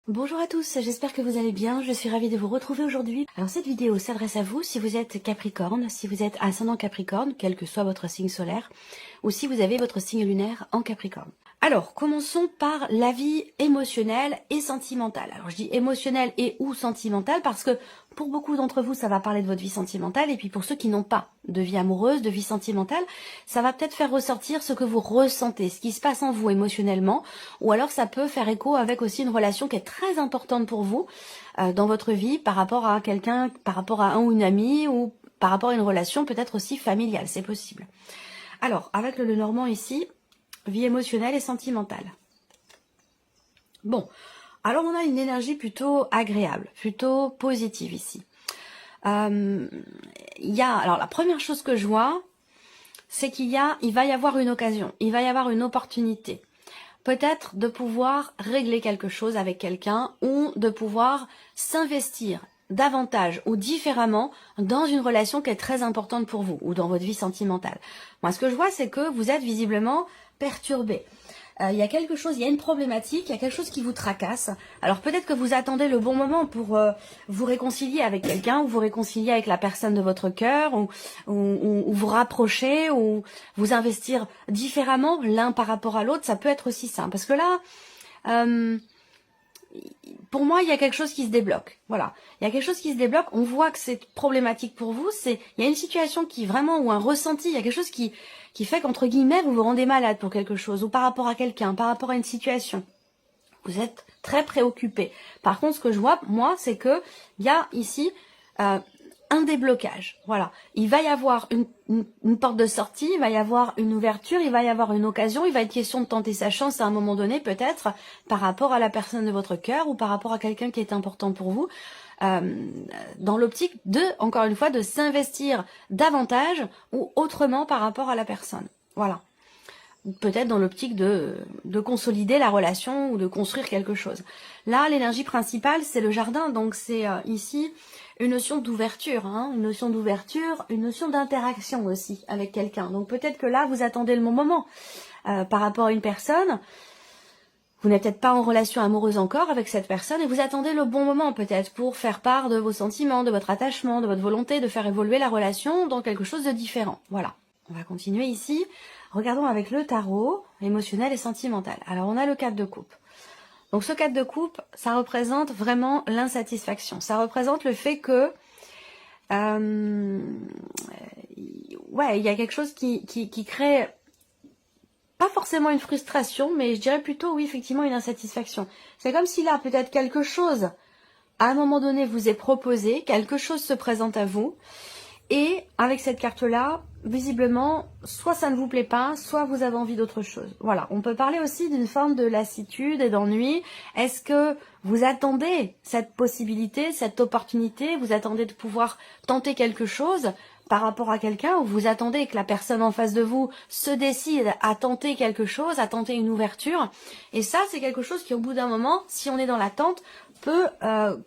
Bonjour à tous, j'espère que vous allez bien, je suis ravie de vous retrouver aujourd'hui. Alors cette vidéo s'adresse à vous si vous êtes Capricorne, si vous êtes ascendant Capricorne, quel que soit votre signe solaire, ou si vous avez votre signe lunaire en Capricorne. Alors, commençons par la vie émotionnelle et sentimentale. Alors, je dis émotionnelle et ou sentimentale parce que pour beaucoup d'entre vous, ça va parler de votre vie sentimentale. Et puis pour ceux qui n'ont pas de vie amoureuse, de vie sentimentale, ça va peut-être faire ressortir ce que vous ressentez, ce qui se passe en vous émotionnellement. Ou alors, ça peut faire écho avec aussi une relation qui est très importante pour vous dans votre vie par rapport à quelqu'un, par rapport à un ou une amie ou par rapport à une relation peut-être aussi familiale. C'est possible. Alors, avec le Lenormand ici, vie émotionnelle et sentimentale. Bon, alors on a une énergie plutôt agréable, plutôt positive ici. Alors la première chose que je vois, c'est il va y avoir une occasion, il va y avoir une opportunité. Peut-être de pouvoir régler quelque chose avec quelqu'un ou de pouvoir s'investir davantage ou différemment dans une relation qui est très importante pour vous ou dans votre vie sentimentale. Moi, ce que je vois, c'est que vous êtes visiblement perturbé. Il y a quelque chose, il y a une problématique, il y a quelque chose qui vous tracasse. Alors peut-être que vous attendez le bon moment pour vous réconcilier avec quelqu'un, ou vous réconcilier avec la personne de votre cœur, ou vous rapprocher, ou vous investir différemment l'un par rapport à l'autre. Ça peut être aussi ça. Parce que là, pour moi, il y a quelque chose qui se débloque. Voilà. Il y a quelque chose qui se débloque. On voit que c'est problématique pour vous. Il y a une situation qui vraiment, ou un ressenti, il y a quelque chose qui fait qu'entre guillemets, vous vous rendez malade pour quelque chose, ou par rapport à quelqu'un, par rapport à une situation. Vous êtes très préoccupé. Par contre, ce que je vois, moi, c'est que il y a ici un déblocage. Voilà. Il va y avoir une porte de sortie, il va y avoir une ouverture, il va y avoir une occasion, il va être question de tenter sa chance à un moment donné, peut-être, par rapport à la personne de votre cœur ou par rapport à quelqu'un qui est important pour vous, dans l'optique de, encore une fois, de s'investir davantage ou autrement par rapport à la personne. Voilà. Peut-être dans l'optique de consolider la relation ou de construire quelque chose. Là, l'énergie principale, c'est le jardin, donc c'est ici une notion d'ouverture, une notion d'ouverture, une notion d'interaction aussi avec quelqu'un. Donc peut-être que là, vous attendez le bon moment par rapport à une personne. Vous n'êtes peut-être pas en relation amoureuse encore avec cette personne et vous attendez le bon moment peut-être pour faire part de vos sentiments, de votre attachement, de votre volonté de faire évoluer la relation dans quelque chose de différent. Voilà. On va continuer ici. Regardons avec le tarot, émotionnel et sentimental. Alors on a le 4 de coupe. Donc ce 4 de coupe, ça représente vraiment l'insatisfaction. Ça représente le fait que il y a quelque chose qui crée pas forcément une frustration, mais je dirais plutôt oui, effectivement, une insatisfaction. C'est comme si là, peut-être quelque chose, à un moment donné, vous est proposé, quelque chose se présente à vous, et avec cette carte-là, visiblement, soit ça ne vous plaît pas, soit vous avez envie d'autre chose. Voilà, on peut parler aussi d'une forme de lassitude et d'ennui. Est-ce que vous attendez cette possibilité, cette opportunité, vous attendez de pouvoir tenter quelque chose par rapport à quelqu'un, ou vous attendez que la personne en face de vous se décide à tenter quelque chose, à tenter une ouverture. Et ça, c'est quelque chose qui, au bout d'un moment, si on est dans l'attente, peut, ça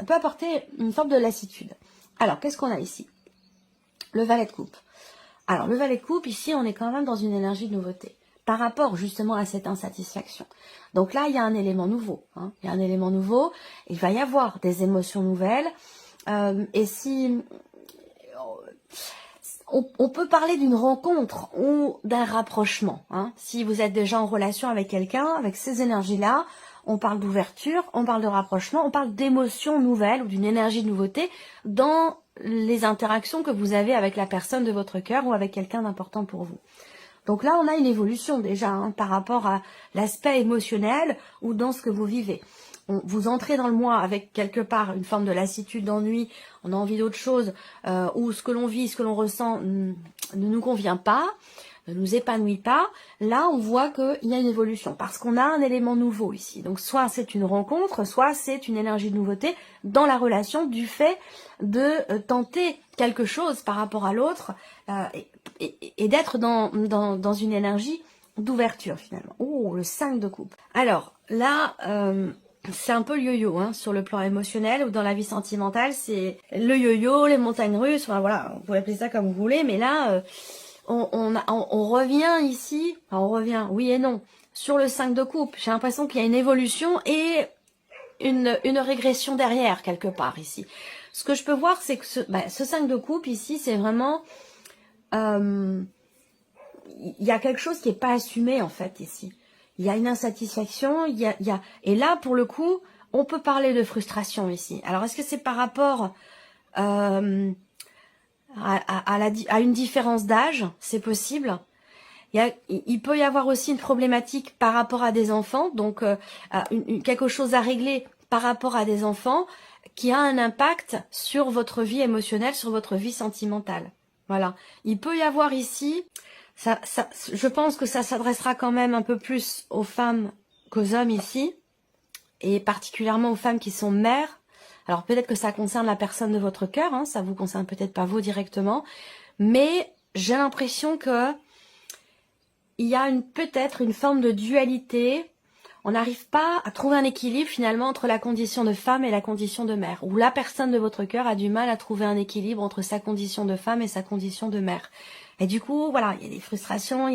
peut apporter une forme de lassitude. Alors, qu'est-ce qu'on a ici? Le valet de coupe. Alors, le valet de coupe, ici, on est quand même dans une énergie de nouveauté par rapport justement à cette insatisfaction. Donc là, il y a un élément nouveau. Il y a un élément nouveau. Il va y avoir des émotions nouvelles. Et si... On peut parler d'une rencontre ou d'un rapprochement. Si vous êtes déjà en relation avec quelqu'un, avec ces énergies-là, on parle d'ouverture, on parle de rapprochement, on parle d'émotions nouvelles ou d'une énergie de nouveauté dans les interactions que vous avez avec la personne de votre cœur ou avec quelqu'un d'important pour vous. Donc là, on a une évolution déjà par rapport à l'aspect émotionnel ou dans ce que vous vivez. Vous entrez dans le mois avec quelque part une forme de lassitude, d'ennui, on a envie d'autre chose, ou ce que l'on vit, ce que l'on ressent ne nous convient pas, ne nous épanouit pas. Là, on voit qu'il y a une évolution, parce qu'on a un élément nouveau ici. Donc soit c'est une rencontre, soit c'est une énergie de nouveauté dans la relation du fait de tenter quelque chose par rapport à l'autre, et d'être dans une énergie d'ouverture finalement. Oh, le 5 de coupe. Alors là... c'est un peu le yo-yo sur le plan émotionnel ou dans la vie sentimentale, c'est le yo-yo, les montagnes russes, enfin voilà, vous pouvez appeler ça comme vous voulez, mais là, on revient ici, enfin on revient, oui et non, sur le 5 de coupe. J'ai l'impression qu'il y a une évolution et une régression derrière quelque part ici. Ce que je peux voir, c'est que ce 5 de coupe ici, c'est vraiment... il y a quelque chose qui n'est pas assumé en fait ici. Il y a une insatisfaction, et là pour le coup, on peut parler de frustration ici. Alors est-ce que c'est par rapport à une différence d'âge? C'est possible. Il peut y avoir aussi une problématique par rapport à des enfants, donc quelque chose à régler par rapport à des enfants qui a un impact sur votre vie émotionnelle, sur votre vie sentimentale. Voilà. Il peut y avoir ici, je pense que ça s'adressera quand même un peu plus aux femmes qu'aux hommes ici, et particulièrement aux femmes qui sont mères. Alors peut-être que ça concerne la personne de votre cœur, hein, ça vous concerne peut-être pas vous directement, mais j'ai l'impression que il y a peut-être une forme de dualité. On n'arrive pas à trouver un équilibre finalement entre la condition de femme et la condition de mère. Ou la personne de votre cœur a du mal à trouver un équilibre entre sa condition de femme et sa condition de mère. Et du coup, voilà, il y a des frustrations,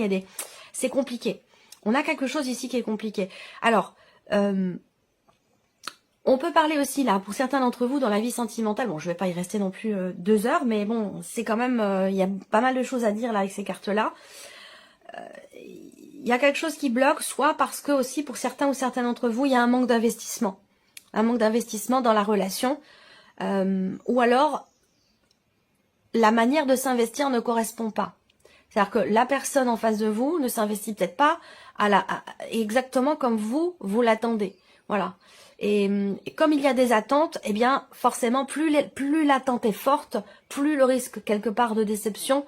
c'est compliqué. On a quelque chose ici qui est compliqué. Alors, on peut parler aussi là, pour certains d'entre vous, dans la vie sentimentale, bon, je vais pas y rester non plus 2 heures, mais bon, c'est quand même, il y a pas mal de choses à dire là avec ces cartes-là. Il y a quelque chose qui bloque, soit parce que aussi pour certains ou certains d'entre vous, il y a un manque d'investissement. Un manque d'investissement dans la relation. Ou alors, la manière de s'investir ne correspond pas. C'est-à-dire que la personne en face de vous ne s'investit peut-être pas exactement comme vous l'attendez. Voilà. Et comme il y a des attentes, eh bien, forcément, plus l'attente est forte, plus le risque quelque part de déception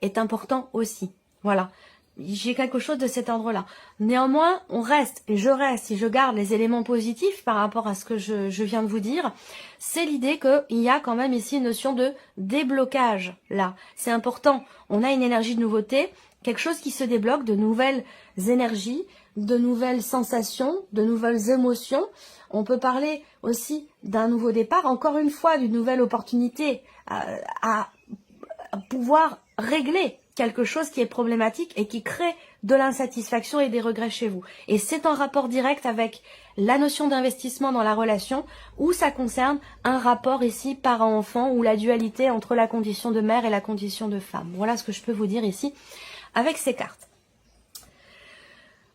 est important aussi. Voilà. J'ai quelque chose de cet ordre-là. Néanmoins, on reste, et je reste, si je garde les éléments positifs par rapport à ce que je viens de vous dire, c'est l'idée qu'il y a quand même ici une notion de déblocage, là. C'est important. On a une énergie de nouveauté, quelque chose qui se débloque, de nouvelles énergies, de nouvelles sensations, de nouvelles émotions. On peut parler aussi d'un nouveau départ, encore une fois, d'une nouvelle opportunité à pouvoir régler quelque chose qui est problématique et qui crée de l'insatisfaction et des regrets chez vous. Et c'est en rapport direct avec la notion d'investissement dans la relation, où ça concerne un rapport ici parent-enfant, ou la dualité entre la condition de mère et la condition de femme. Voilà ce que je peux vous dire ici avec ces cartes.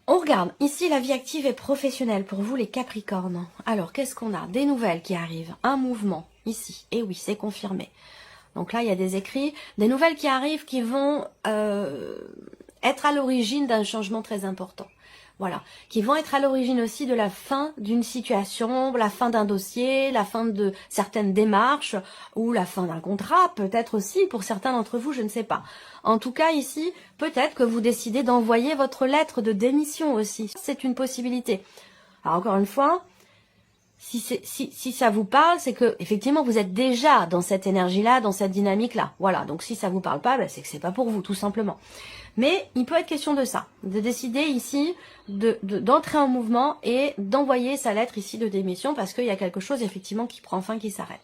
On regarde ici la vie active et professionnelle pour vous les Capricornes. Alors qu'est-ce qu'on a? Des nouvelles qui arrivent, un mouvement ici, et oui c'est confirmé. Donc là, il y a des écrits, des nouvelles qui arrivent qui vont être à l'origine d'un changement très important. Voilà, qui vont être à l'origine aussi de la fin d'une situation, la fin d'un dossier, la fin de certaines démarches, ou la fin d'un contrat, peut-être aussi, pour certains d'entre vous, je ne sais pas. En tout cas, ici, peut-être que vous décidez d'envoyer votre lettre de démission aussi. C'est une possibilité. Alors encore une fois, si ça vous parle, c'est que effectivement vous êtes déjà dans cette énergie-là, dans cette dynamique-là. Voilà, donc si ça vous parle pas, c'est que c'est pas pour vous, tout simplement. Mais il peut être question de ça, de décider ici d'entrer en mouvement et d'envoyer sa lettre ici de démission, parce qu'il y a quelque chose effectivement qui prend fin, qui s'arrête.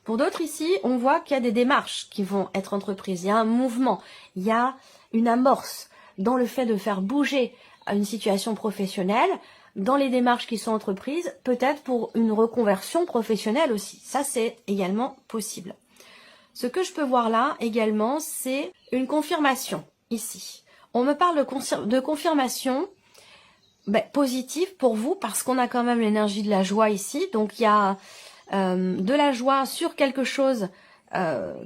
Pour d'autres ici, on voit qu'il y a des démarches qui vont être entreprises, il y a un mouvement, il y a une amorce dans le fait de faire bouger une situation professionnelle, dans les démarches qui sont entreprises, peut-être pour une reconversion professionnelle aussi. Ça, c'est également possible. Ce que je peux voir là également, c'est une confirmation ici. On me parle de confirmation positive pour vous, parce qu'on a quand même l'énergie de la joie ici. Donc, il y a de la joie sur quelque chose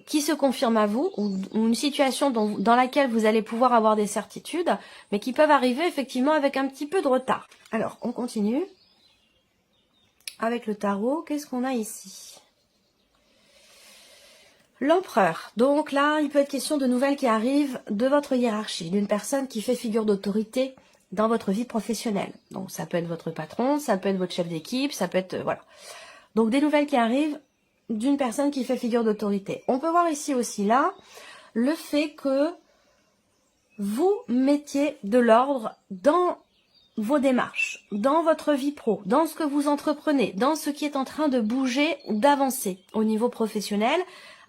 qui se confirme à vous, ou une situation dans laquelle vous allez pouvoir avoir des certitudes, mais qui peuvent arriver effectivement avec un petit peu de retard. Alors, on continue avec le tarot. Qu'est-ce qu'on a ici? L'empereur. Donc là, il peut être question de nouvelles qui arrivent de votre hiérarchie, d'une personne qui fait figure d'autorité dans votre vie professionnelle. Donc ça peut être votre patron, ça peut être votre chef d'équipe, ça peut être... voilà. Donc des nouvelles qui arrivent d'une personne qui fait figure d'autorité. On peut voir ici aussi là le fait que vous mettiez de l'ordre dans vos démarches, dans votre vie pro, dans ce que vous entreprenez, dans ce qui est en train de bouger, d'avancer au niveau professionnel.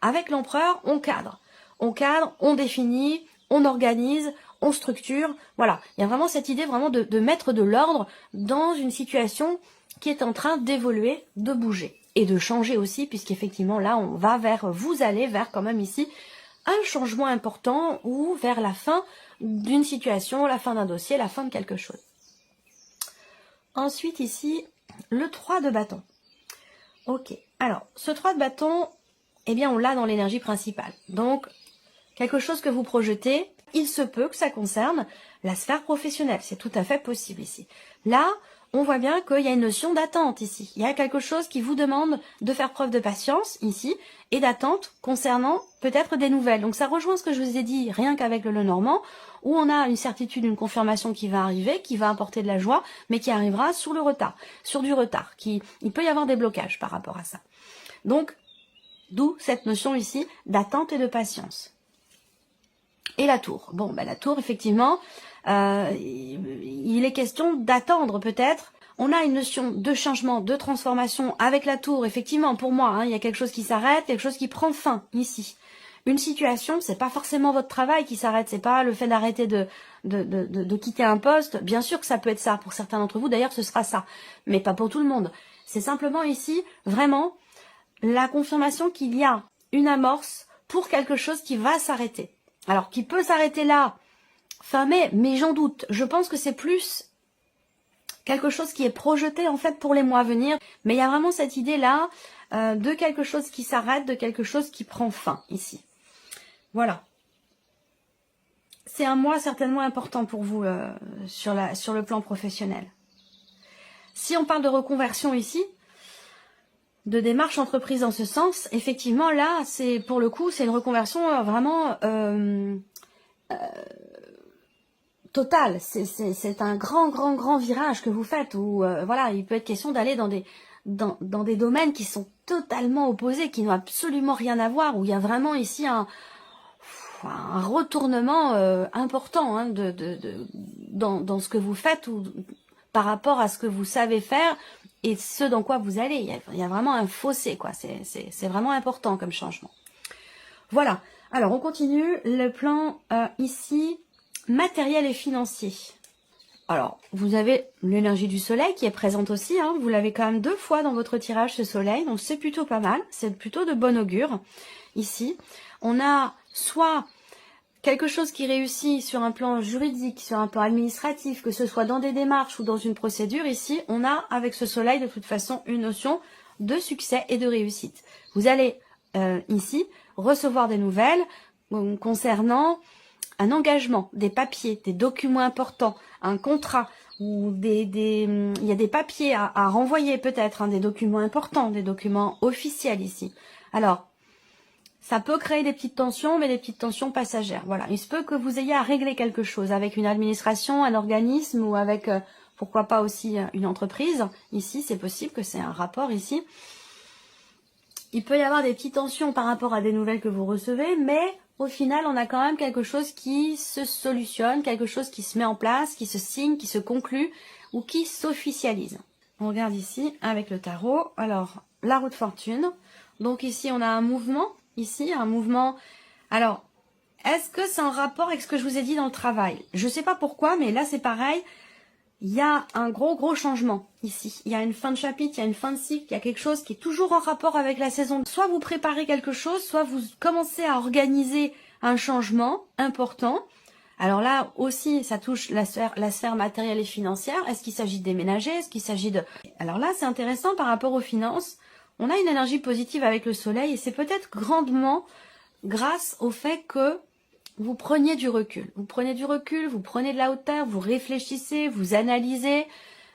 Avec l'empereur, on cadre, on définit, on organise, on structure. Voilà, il y a vraiment cette idée vraiment de mettre de l'ordre dans une situation qui est en train d'évoluer, de bouger et de changer aussi, puisqu'effectivement là on va vers, vous allez vers quand même ici un changement important ou vers la fin d'une situation, la fin d'un dossier, la fin de quelque chose. Ensuite ici, le 3 de bâton. Ok, alors ce 3 de bâton, eh bien on l'a dans l'énergie principale. Donc quelque chose que vous projetez, il se peut que ça concerne la sphère professionnelle. C'est tout à fait possible ici. Là, on voit bien qu'il y a une notion d'attente ici. Il y a quelque chose qui vous demande de faire preuve de patience ici et d'attente concernant peut-être des nouvelles. Donc ça rejoint ce que je vous ai dit rien qu'avec le Lenormand, où on a une certitude, une confirmation qui va arriver, qui va apporter de la joie, mais qui arrivera sur le retard, sur du retard. Il peut y avoir des blocages par rapport à ça. Donc, d'où cette notion ici d'attente et de patience. Et la tour. Bon, ben la tour, effectivement, il est question d'attendre peut-être. On a une notion de changement, de transformation avec la tour. Effectivement, pour moi, hein, il y a quelque chose qui s'arrête, quelque chose qui prend fin ici. Une situation, c'est pas forcément votre travail qui s'arrête, c'est pas le fait d'arrêter de quitter un poste. Bien sûr que ça peut être ça pour certains d'entre vous. D'ailleurs, ce sera ça, mais pas pour tout le monde. C'est simplement ici, vraiment, la confirmation qu'il y a une amorce pour quelque chose qui va s'arrêter. Alors, qui peut s'arrêter là, fin mai, mais j'en doute. Je pense que c'est plus quelque chose qui est projeté en fait pour les mois à venir. Mais il y a vraiment cette idée-là de quelque chose qui s'arrête, de quelque chose qui prend fin ici. Voilà. C'est un mois certainement important pour vous sur le plan professionnel. Si on parle de reconversion ici, de démarche entreprise en ce sens, effectivement là, c'est pour le coup, c'est une reconversion vraiment totale. C'est un grand virage que vous faites où voilà, il peut être question d'aller dans des domaines qui sont totalement opposés, qui n'ont absolument rien à voir, où il y a vraiment ici un retournement important hein, dans ce que vous faites ou par rapport à ce que vous savez faire et ce dans quoi vous allez. Il y a vraiment un fossé, quoi. C'est vraiment important comme changement. Voilà. Alors, on continue. Le plan ici, matériel et financier. Alors, vous avez l'énergie du soleil qui est présente aussi. Hein. Vous l'avez quand même 2 fois dans votre tirage, ce soleil. Donc, c'est plutôt pas mal. C'est plutôt de bon augure. Ici, on a soit quelque chose qui réussit sur un plan juridique, sur un plan administratif, que ce soit dans des démarches ou dans une procédure, ici, on a avec ce soleil de toute façon une notion de succès et de réussite. Vous allez ici recevoir des nouvelles concernant un engagement, des papiers, des documents importants, un contrat, ou il y a des papiers à renvoyer peut-être, hein, des documents importants, des documents officiels ici. Alors, ça peut créer des petites tensions, mais des petites tensions passagères. Voilà, il se peut que vous ayez à régler quelque chose avec une administration, un organisme ou avec, pourquoi pas aussi une entreprise. Ici, c'est possible que c'est un rapport ici. Il peut y avoir des petites tensions par rapport à des nouvelles que vous recevez, mais au final, on a quand même quelque chose qui se solutionne, quelque chose qui se met en place, qui se signe, qui se conclut ou qui s'officialise. On regarde ici avec le tarot. Alors, la roue de fortune. Donc ici, on a un mouvement. Ici, un mouvement. Alors, est-ce que c'est en rapport avec ce que je vous ai dit dans le travail? Je ne sais pas pourquoi, mais là, c'est pareil. Il y a un gros changement ici. Il y a une fin de chapitre, il y a une fin de cycle, il y a quelque chose qui est toujours en rapport avec la saison. Soit vous préparez quelque chose, soit vous commencez à organiser un changement important. Alors là aussi, ça touche la sphère matérielle et financière. Est-ce qu'il s'agit de déménager? Est-ce qu'il s'agit de... Alors là, c'est intéressant par rapport aux finances. On a une énergie positive avec le soleil et c'est peut-être grandement grâce au fait que vous preniez du recul. Vous prenez du recul, vous prenez de la hauteur, vous réfléchissez, vous analysez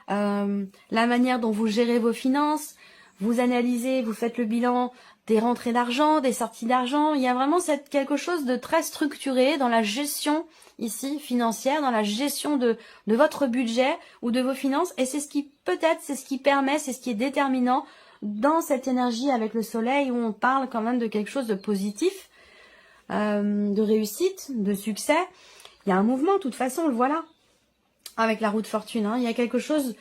la manière dont vous gérez vos finances, vous analysez, vous faites le bilan des rentrées d'argent, des sorties d'argent. Il y a vraiment quelque chose de très structuré dans la gestion ici financière, dans la gestion de votre budget ou de vos finances. Et c'est ce qui peut-être, c'est ce qui permet, c'est ce qui est déterminant dans cette énergie avec le soleil où on parle quand même de quelque chose de positif, de réussite, de succès. Il y a un mouvement, de toute façon, on le voit là, avec la roue de fortune. Hein. Il y a quelque chose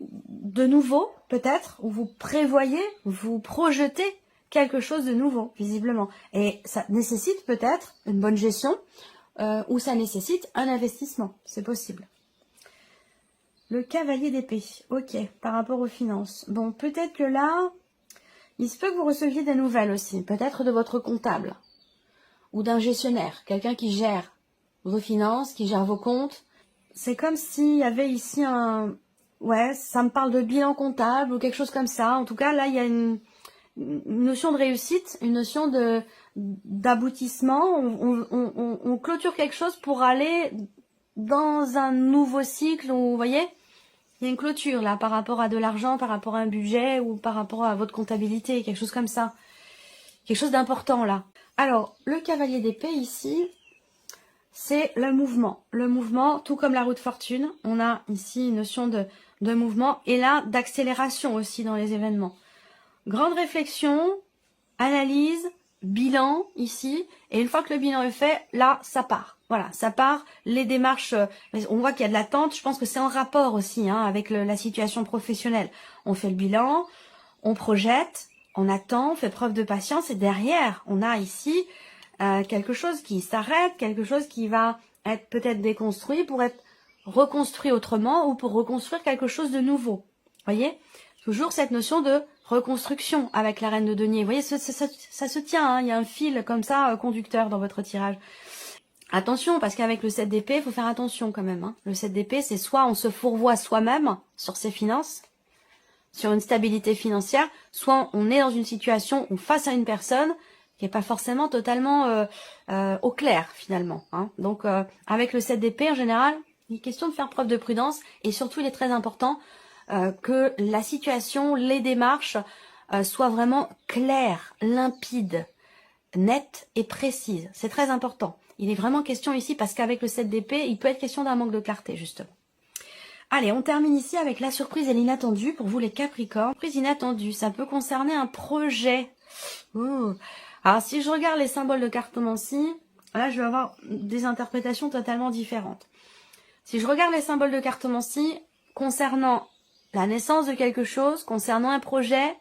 de nouveau, peut-être, où vous prévoyez, vous projetez quelque chose de nouveau, visiblement. Et ça nécessite peut-être une bonne gestion, ou ça nécessite un investissement. C'est possible. Le cavalier d'épée. Ok, par rapport aux finances. Bon, peut-être que là, il se peut que vous receviez des nouvelles aussi. Peut-être de votre comptable. Ou d'un gestionnaire. Quelqu'un qui gère vos finances, qui gère vos comptes. C'est comme s'il y avait ici un... Ouais, ça me parle de bilan comptable ou quelque chose comme ça. En tout cas, là, il y a une notion de réussite, une notion de d'aboutissement. On clôture quelque chose pour aller dans un nouveau cycle. Où, vous voyez, il y a une clôture là par rapport à de l'argent, par rapport à un budget ou par rapport à votre comptabilité, quelque chose comme ça. Quelque chose d'important là. Alors, le cavalier d'épée ici, c'est le mouvement. Le mouvement, tout comme la roue de fortune, on a ici une notion de mouvement et là d'accélération aussi dans les événements. Grande réflexion, analyse, bilan ici, et une fois que le bilan est fait, là, ça part. Voilà, ça part, les démarches, on voit qu'il y a de l'attente, je pense que c'est en rapport aussi hein, avec la situation professionnelle. On fait le bilan, on projette, on attend, on fait preuve de patience, et derrière, on a ici quelque chose qui s'arrête, quelque chose qui va être peut-être déconstruit pour être reconstruit autrement ou pour reconstruire quelque chose de nouveau. Voyez, toujours cette notion de reconstruction avec la reine de denier. Vous voyez, ça se tient, hein, il y a un fil comme ça conducteur dans votre tirage. Attention, parce qu'avec le 7 d'épée, il faut faire attention quand même. Hein. Le 7 d'épée, c'est soit on se fourvoie soi-même sur ses finances, sur une stabilité financière, soit on est dans une situation où face à une personne qui n'est pas forcément totalement au clair finalement. Hein. Donc avec le 7 d'épée, en général, il est question de faire preuve de prudence et surtout il est très important que la situation, les démarches soient vraiment claires, limpides, nettes et précises. C'est très important. Il est vraiment question ici parce qu'avec le 7 d'épée, il peut être question d'un manque de clarté justement. Allez, on termine ici avec la surprise et l'inattendu pour vous les Capricornes. Surprise inattendue, ça peut concerner un projet. Ouh. Alors si je regarde les symboles de cartomancie, là je vais avoir des interprétations totalement différentes. Si je regarde les symboles de cartomancie concernant la naissance de quelque chose, concernant un projet,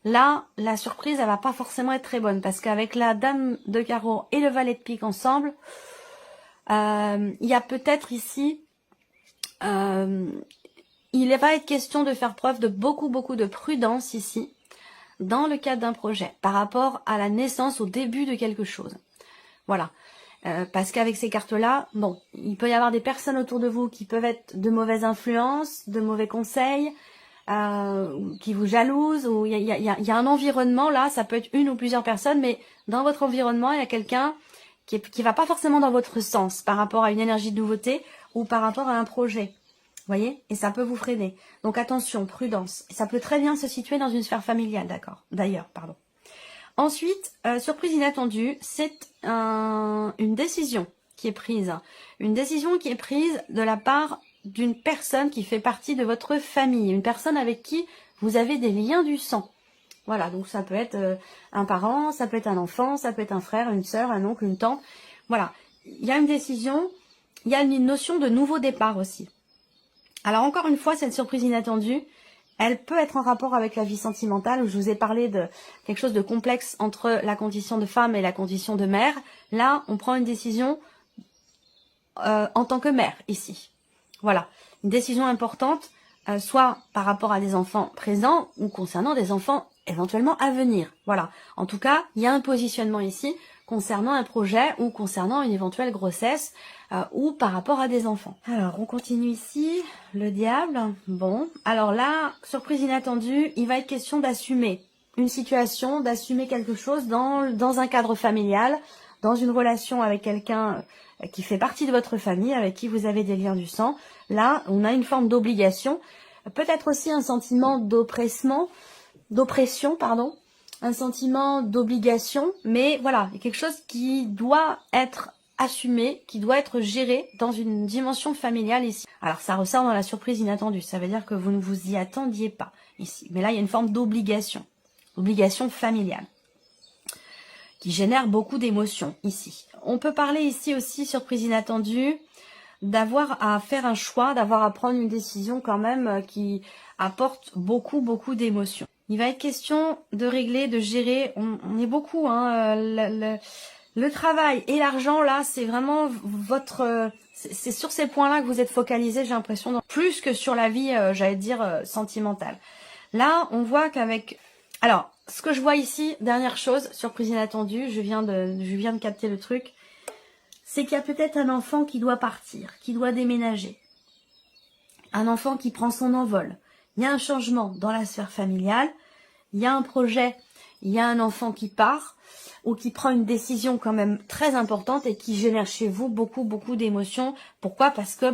là la surprise elle va pas forcément être très bonne parce qu'avec la dame de carreau et le valet de pique ensemble, il y a peut-être ici il va être question de faire preuve de beaucoup de prudence ici dans le cadre d'un projet par rapport à la naissance au début de quelque chose. Voilà. Parce qu'avec ces cartes-là, bon, il peut y avoir des personnes autour de vous qui peuvent être de mauvaises influences, de mauvais conseils, qui vous jalousent, ou il y a un environnement là, ça peut être une ou plusieurs personnes, mais dans votre environnement, il y a quelqu'un qui va pas forcément dans votre sens par rapport à une énergie de nouveauté ou par rapport à un projet. Voyez, et ça peut vous freiner. Donc attention, prudence. Ça peut très bien se situer dans une sphère familiale, d'accord. D'ailleurs, pardon. Ensuite, surprise inattendue, c'est une décision qui est prise. Une décision qui est prise de la part d'une personne qui fait partie de votre famille. Une personne avec qui vous avez des liens du sang. Voilà, donc ça peut être un parent, ça peut être un enfant, ça peut être un frère, une sœur, un oncle, une tante. Voilà, il y a une décision, il y a une notion de nouveau départ aussi. Alors encore une fois, cette surprise inattendue, elle peut être en rapport avec la vie sentimentale, où je vous ai parlé de quelque chose de complexe entre la condition de femme et la condition de mère. Là, on prend une décision en tant que mère, ici. Voilà, une décision importante, soit par rapport à des enfants présents ou concernant des enfants éventuellement à venir. Voilà, en tout cas, il y a un positionnement ici concernant un projet ou concernant une éventuelle grossesse ou par rapport à des enfants. Alors, on continue ici, le diable. Bon, alors là, surprise inattendue, il va être question d'assumer une situation, d'assumer quelque chose dans un cadre familial, dans une relation avec quelqu'un qui fait partie de votre famille, avec qui vous avez des liens du sang. Là, on a une forme d'obligation, peut-être aussi un sentiment d'oppression, pardon, un sentiment d'obligation, mais voilà, il y a quelque chose qui doit être assumé, qui doit être géré dans une dimension familiale ici. Alors ça ressort dans la surprise inattendue, ça veut dire que vous ne vous y attendiez pas ici. Mais là, il y a une forme d'obligation, obligation familiale, qui génère beaucoup d'émotions ici. On peut parler ici aussi, surprise inattendue, d'avoir à faire un choix, d'avoir à prendre une décision quand même qui apporte beaucoup d'émotions. Il va être question de régler, de gérer, on est beaucoup, hein, Le travail et l'argent, là, c'est vraiment votre... c'est sur ces points-là que vous êtes focalisé, j'ai l'impression, plus que sur la vie, j'allais dire, sentimentale. Là, on voit qu'avec... Alors, ce que je vois ici, dernière chose, surprise inattendue, je viens de capter le truc, c'est qu'il y a peut-être un enfant qui doit partir, qui doit déménager. Un enfant qui prend son envol. Il y a un changement dans la sphère familiale, il y a un projet, il y a un enfant qui part, ou qui prend une décision quand même très importante et qui génère chez vous beaucoup d'émotions. Pourquoi? Parce que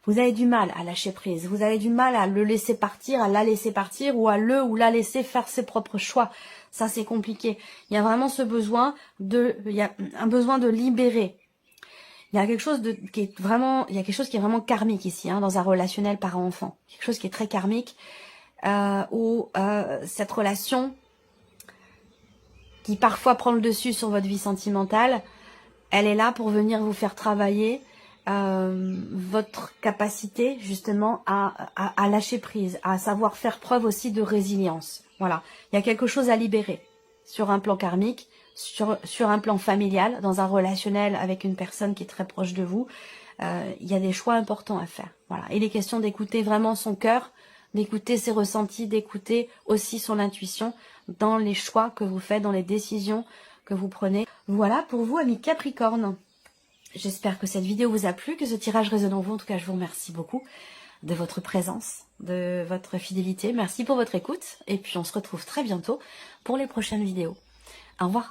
vous avez du mal à lâcher prise, vous avez du mal à le laisser partir, à la laisser partir, ou à le ou la laisser faire ses propres choix. Ça, c'est compliqué. Il y a vraiment ce besoin il y a un besoin de libérer. Il y a quelque chose qui est vraiment karmique ici, hein, dans un relationnel parent-enfant. Quelque chose qui est très karmique, où cette relation qui parfois prend le dessus sur votre vie sentimentale, elle est là pour venir vous faire travailler votre capacité justement à lâcher prise, à savoir faire preuve aussi de résilience. Voilà, il y a quelque chose à libérer sur un plan karmique, sur un plan familial, dans un relationnel avec une personne qui est très proche de vous. Il y a des choix importants à faire. Voilà, il est question d'écouter vraiment son cœur, d'écouter ses ressentis, d'écouter aussi son intuition dans les choix que vous faites, dans les décisions que vous prenez. Voilà pour vous, amis Capricorne. J'espère que cette vidéo vous a plu, que ce tirage résonne en vous. En tout cas, je vous remercie beaucoup de votre présence, de votre fidélité. Merci pour votre écoute. Et puis, on se retrouve très bientôt pour les prochaines vidéos. Au revoir.